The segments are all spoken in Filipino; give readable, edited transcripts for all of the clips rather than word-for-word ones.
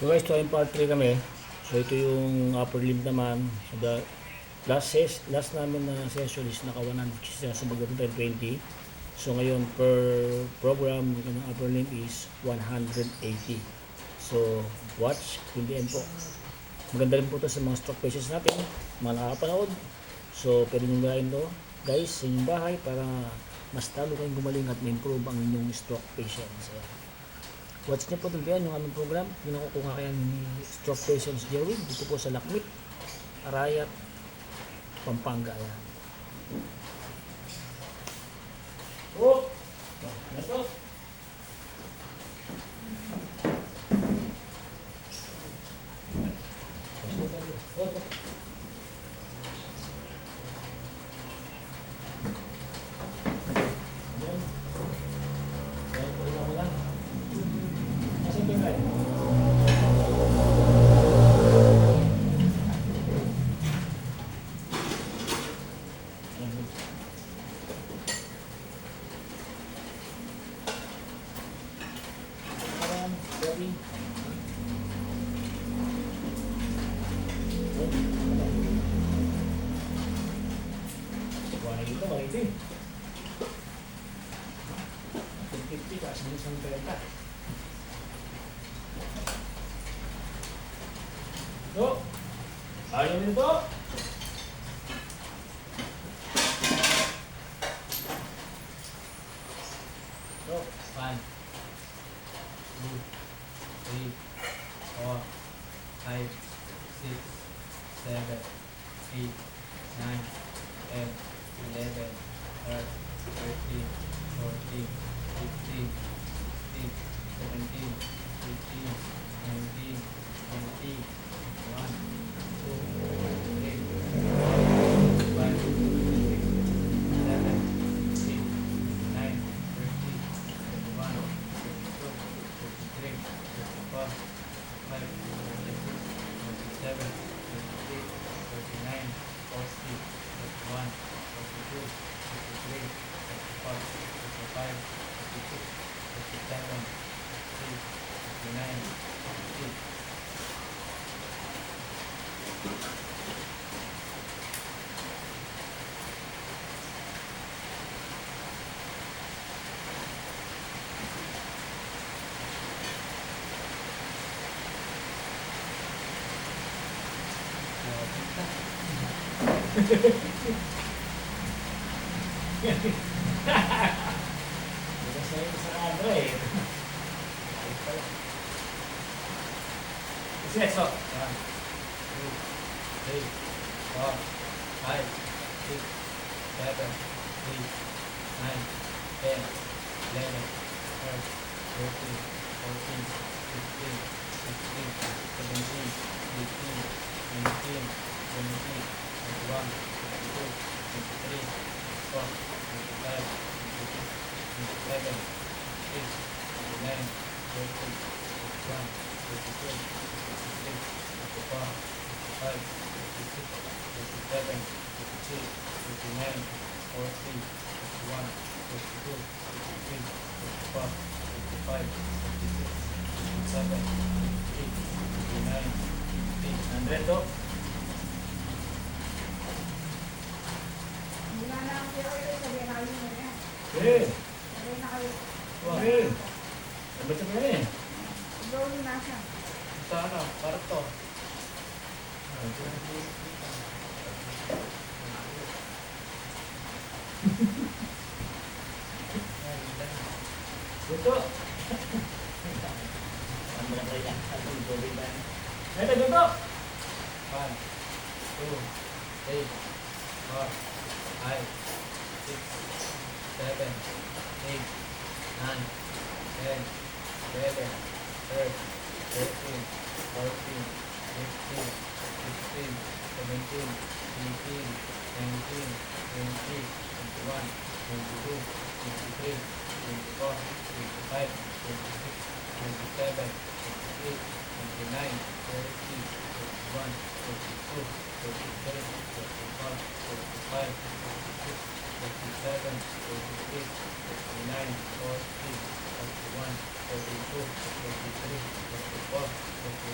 So guys, ito yung part 3 kami. So ito yung upper limb naman. So the last namin na session is naka 100 siya sa bagang 1020. So ngayon per program ng upper limb is 180. So watch till the end po. Maganda rin po ito sa mga stroke patients natin, mga nakakapanood. So pwede nyo gawin ito guys sa inyong bahay para mas talo kayong gumaling at ma-improve ang inyong stroke patients. Watch niyo po tulbihan yung aming program. Pinakukuha kaya ni stroke patients Jerwin dito po sa Lacmit, Arayat, Pampanga. Ayan. Oh! Ito! Ito, makita eh. 50 kasi isang 30. So, ayaw nito. So, 1, 2, 3, 4, 5, 6, 7, 8, 9, 10, 11, 12, 13, 14, 15, 16, 17, 18, 19, 20, 1, 2, 3, 4, 5, 6, 7, 8, 9, 30, 31, 32, 33, 34, 35, 36, 37, 38, 39, 40, 41, 42, 53, 54, 55, 56, 57, 58, 59, 60. Sa'yo sa ano eh. Kasi so, 1, 2, 3, 4, 5, 6, 7, 8, 9, 10, 11, 12, 13, 14, 15, 16, 17, 18, 19, 20, 21, 22, 23, 24, 25, 26, 27, 28, 29, 30, 31, 32, 33, 34, 35, 36, 37, 38, 39, 40, 41, 42, 43, 44, 45, 46, 47, 48, 49, 50, 100 to. Eh. Okay. Ba't ka na eh? Gawin na siya. Sana, para to. Ito. Ano na kaya? Ano yung gawin ba? Ito, ito. 1, 2, 3, 4, 5, 6, 7, 8, 9, 10, 11, 12, 13, 14, 15, 16, 17, 18, 19, 20, 21, 22, 23, 24, 25, 26, 27, 28, 29, 30, 31, 32, 33, 34, 35, 36, 37, 38, 39, 40, 41, 42, 43, 44, 45, 46, 47, 48, 49, 50, 51, 52, 53, 54, 55, 56, 57, 58, 59, 60, 61, 62, 63, 64, 65, 66, 67, 68, 69, 70, 71, 72, 73, 74, 75, 76, 77, 78, 79, 80, 81, 82, 83, 84, 85, 86, 87, 88, 89, 90, 91, 92, 93, 94, 95, 96, 97, 98, 99, 100.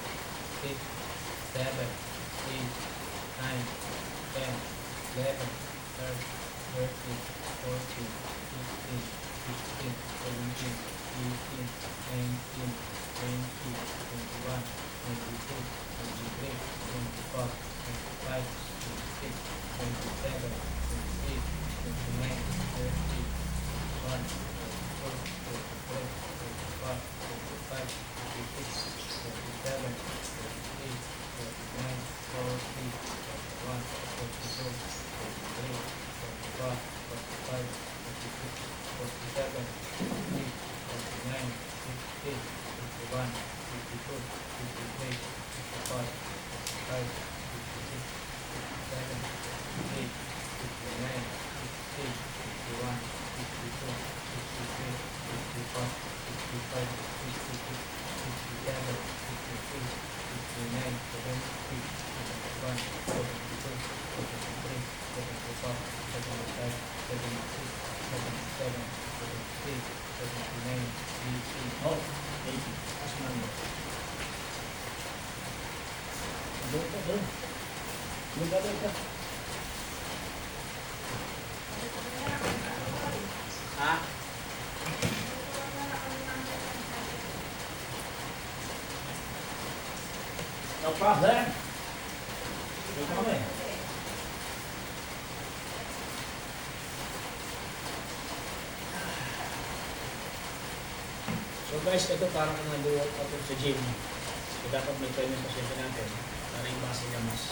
6, 7, 8, 9, 10, 11, 12, 13, 14, 15, 16, 17, 18, 19, 20, 21, 22, 23, 24, 25, 26, 27, 28, 29, 30, 31, 32, 33, 34, 35, 36, 37, 38, 39, 40, 41, 42, 43, 44, 45, 46, 47, 48, 49, 50, 51, 52, 53, 54, 55, 56, 57, 58, 59, 60, 61, 62, 63, 64, 65, 66, 67, 63, 69, 70, 71, 72, 73, 74, 75, 76, 77, 78, 79, 80. Oh, 80. As number. Doon ka, doon. Doon ka, doon ka. Ha? No problem. Dito kami. So guys, ito parang nag-workout sa gym. So dapat may training pasyente natin para yung base niya mas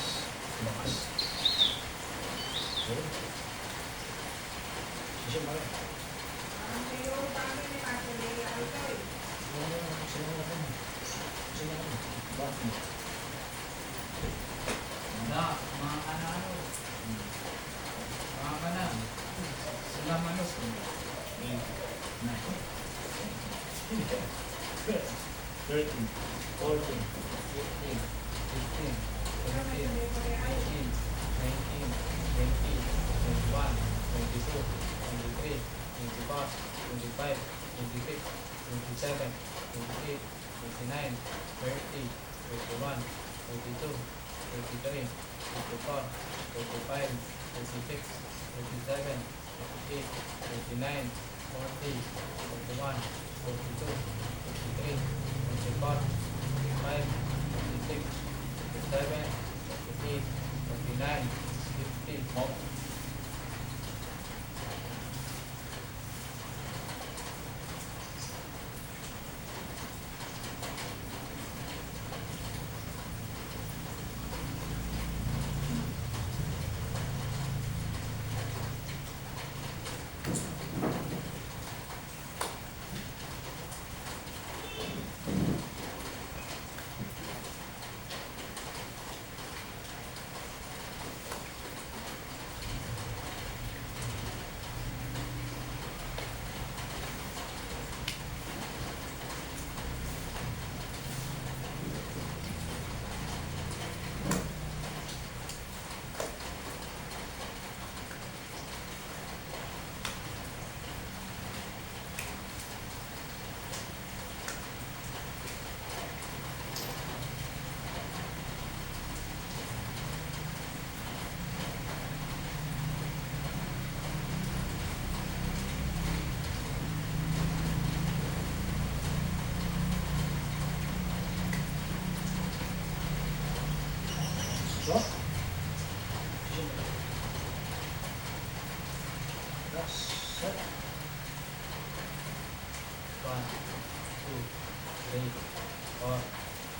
bukas. So, sisyon pa rin. Bakit? Wala, mga kanano. Mga kanan. Sila manos. 8, 9, 13, 14, 15, 16, 17, 18, 19, 20, 21, 22, 23, 24, 25, 26, 27, 28, 29, 30, 31, 32, 33, 34, 35, 36, 37, 38, 39, 40, 41, 42, 43, 44, 45, 46, 47, 48, 49, 50. oh, 3, 4,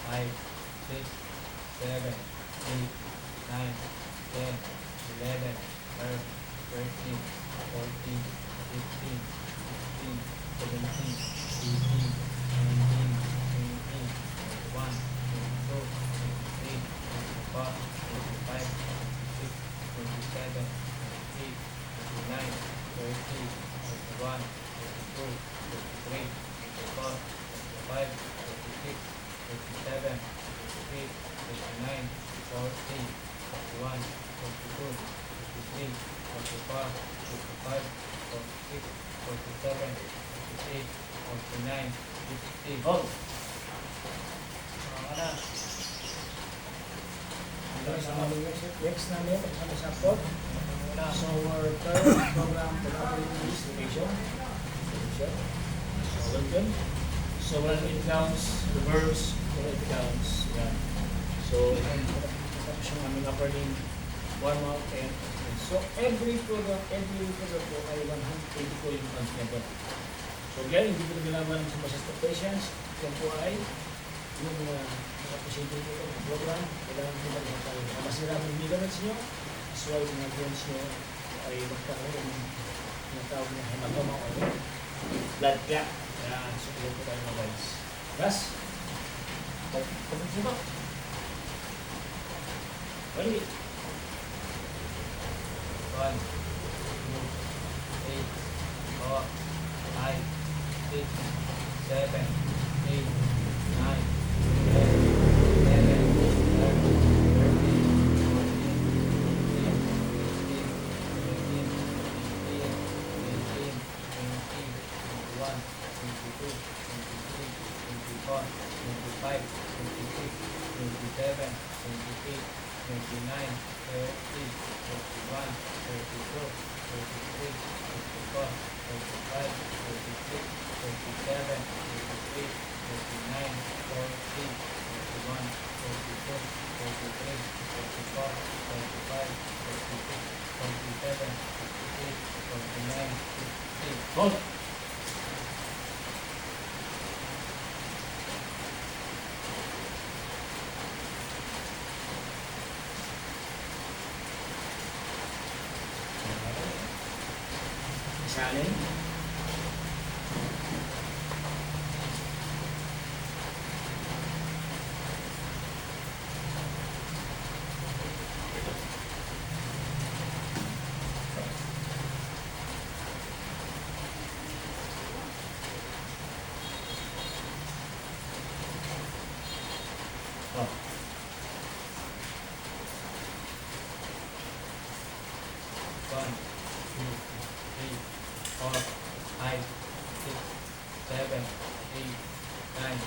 5, 6, 7, 8, 9, 10, 11, 12, 13, 14, 15, 16, 17, 18, 19, 20, 21, 22, 23, 24, 25, 26, 27, 28, 29, 30, 31, 32, 33, 34, 35, 36, 37, 38, 39, 40, 41, 42, 43, 44, 45, 46, 47, 48, 49, 50. Hold. Mga na. Next namin, ano sa port. So our third program collaborative estimation. So welcome. So when it counts, the verbs, when it counts, yan. So, tapos yung aming upper limb, warm up, and so every program po ay 180 po yung content. So again, hindi ko na ginagawa ng sa patients. Yan po ay yung nakapresente po ng program. Kailangan po na tayo. Masira ng ligaments nyo, as well as mga bones nyo ay magkakaroon ng tinatawag na hematoma o blood clot. Kaya sukulan po tayo mga guys. Gas? Tapos ba? Balik. 1, 2, 3, 4, 5, 6, 7, 8, 9, 10, Hold. Isalin. Oh. 1, 2, 3, 4, 5, 6, 7, 8, 9,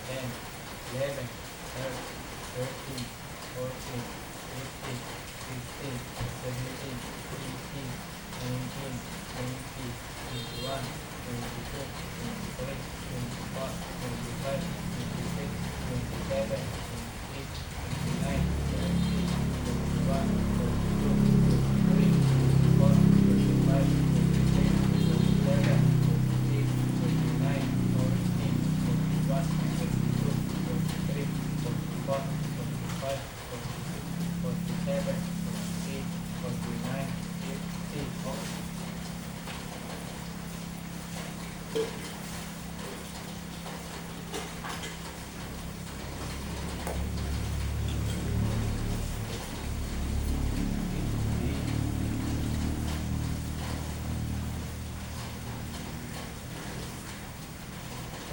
10, 11, 12, 13, 14, 15, 16, 17, 18, 19, 20, 21, 22, 23, 24, 25, 26, 27, 28, 29, 30, 31, 32,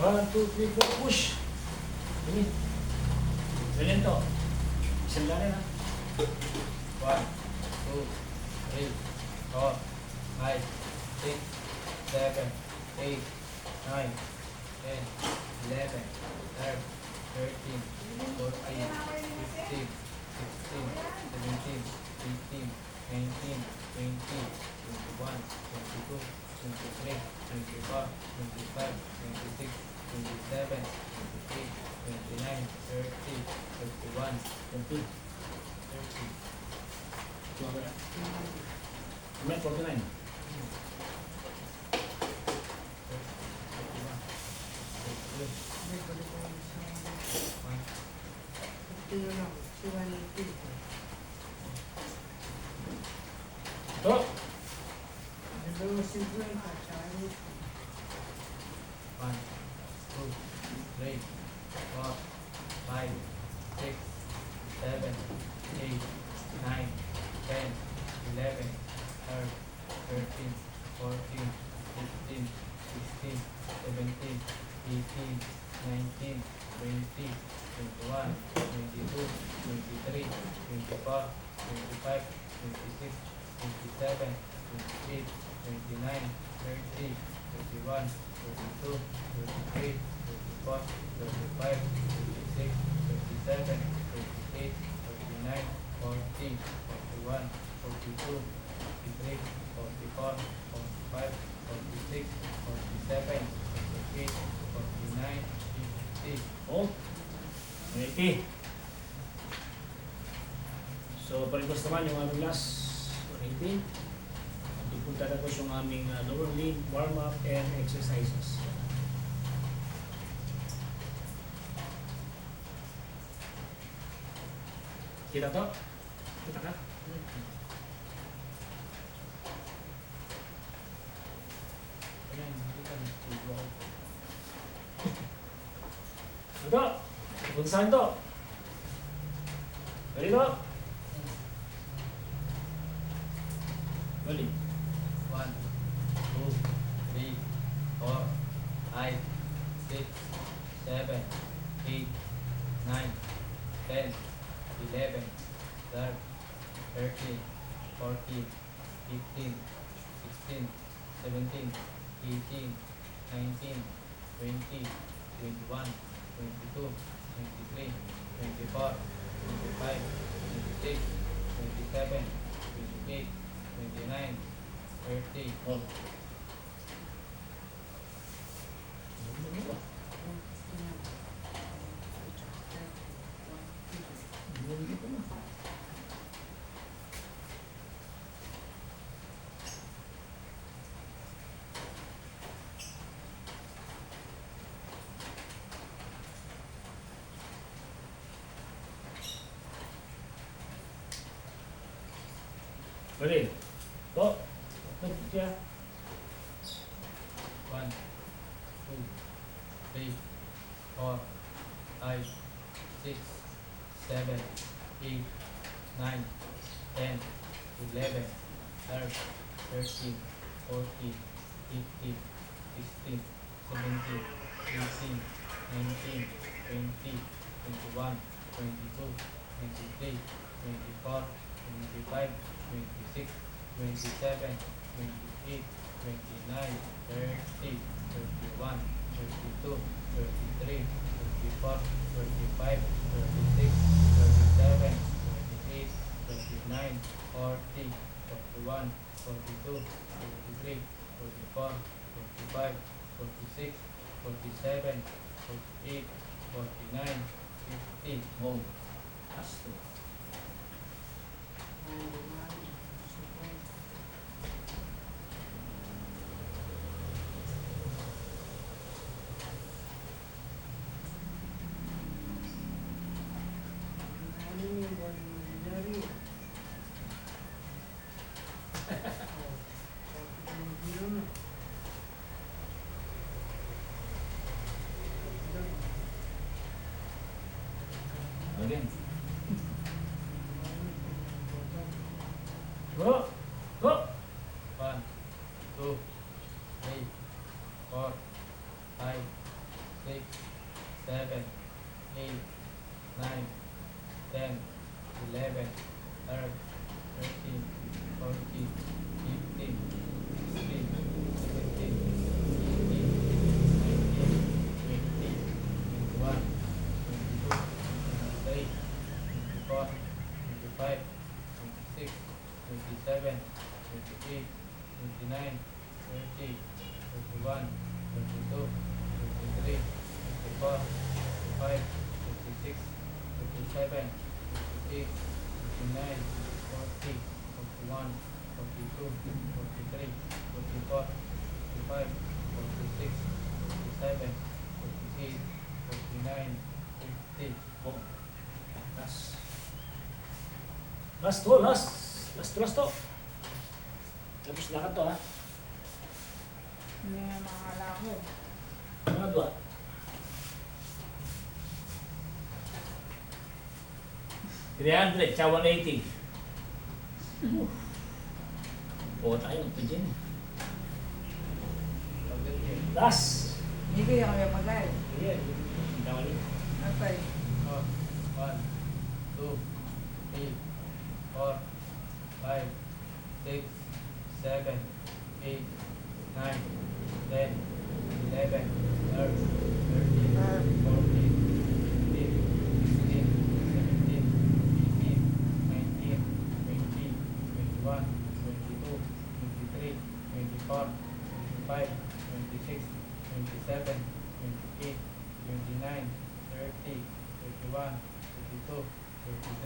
1, 2, 3, 4, push. Ini. Ganyan to. Isang lalim ha. 1, 2, 3, 4, 5, 6, 7, 8, 9, 10, 11, 12, 13, 14, 15, 16, 17, 18, 19, 20, 21, 22, 23, 24, 25, 26, 27, 28, 29, 30, 31, 20. 30. 49. lang, si 180. To. Dalawa 50, tsaka 80. 1, 2, 3, 4, 5, 6, 7, 8, 9, 10, 11, 12, 13, 14, 15, 16, 17, 18, 19, 20, 21, 22, 23, 24, 25, 26, 27, 28, 29, 30, 31, 32, 33, 34, 35, 36, 37, 38, 39, 40, 41, 42, 43, 44, 45, 46, 47, 48, 49, 50. Oh. 80. So, parehas naman yung aming last 180. Ipunta na po yung aming lower limb, warm-up, and exercises. Kita to? Kita ka? Ayan, hindi ka nagtubo ako. Ito! Kung saan to? Ganito? Bali. 1, 2, 3, 4, 5, 6, 7, 8, 9, 10, 11, 12, 13, 14, 15, 16, 17, 18, 19, 20, 21, 22, 23, 24, 25, 26, 27, 28, 29, 30. Oh. Bali. To. Ito siya. 1, 2, 3, 4, 5, 6, 7, 8, 9, 10, 11, 12, 13, 14, 15, 16, 17, 18, 19, 20, 21, 22, 23, 24, 25, 26, 27, 28, 29, 30, 31, 32, 33, 34, 35, 36, 37, 38, 39, 40, 41, 42, 43, 44, 45, 46, 47, 48, 49, 50. Oh. Asto. Again. Go. Go. 1, 2, 3, 4, 5, 6, 7, 8, 9, 10, 11, 12, 13, 14, 15, 16, 17, 18, 19, 20, 21, 22, 23, 24, 25, 26, 27, 28, 29, 30, 31, 32, 33, 34, 35, 36, 37, 38, 39, 40, 41, 42, 43, 44, 45, 46, 47, 48, 49, 50. Oh. Tas. Last to, last to. Tapos na ka to ha. Hindi na makakala ko. Mga dua. $300, sa 180. Oo tayo, ito dyan. Last. Hindi ko yung kaya mag-live. Ayan, hindi ka mali. Okay. 1, 2, 3, 4, 5, 6, 7, 8, 9, 10, 11, 12, 13, 14, 15, 16, 17, 18, 19, 20, 21, 22, 23, 24, 25, 26, 27, 28, 29, 30, 31, 32,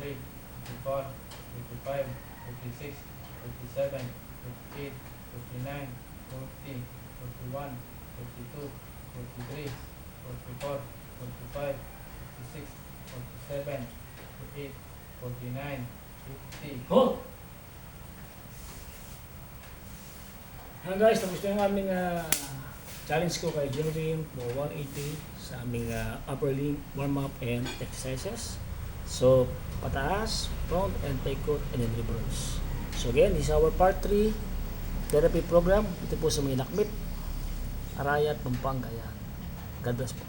33, 34, 35, 36, 37, 38, 39, 40, 41, 42, 43, 44, 45, 46, 47, 48, 49, 50. Hold! Ayan guys, tapos na yung aming challenge ko kay Jerwin for 180 sa aming upper limb warm-up and exercises. So, pataas, front and takeout and then reverse. So again, this is our part 3 therapy program. Ito po sa mga Lacmit, Arayat, Pampanga. Yan. God bless po.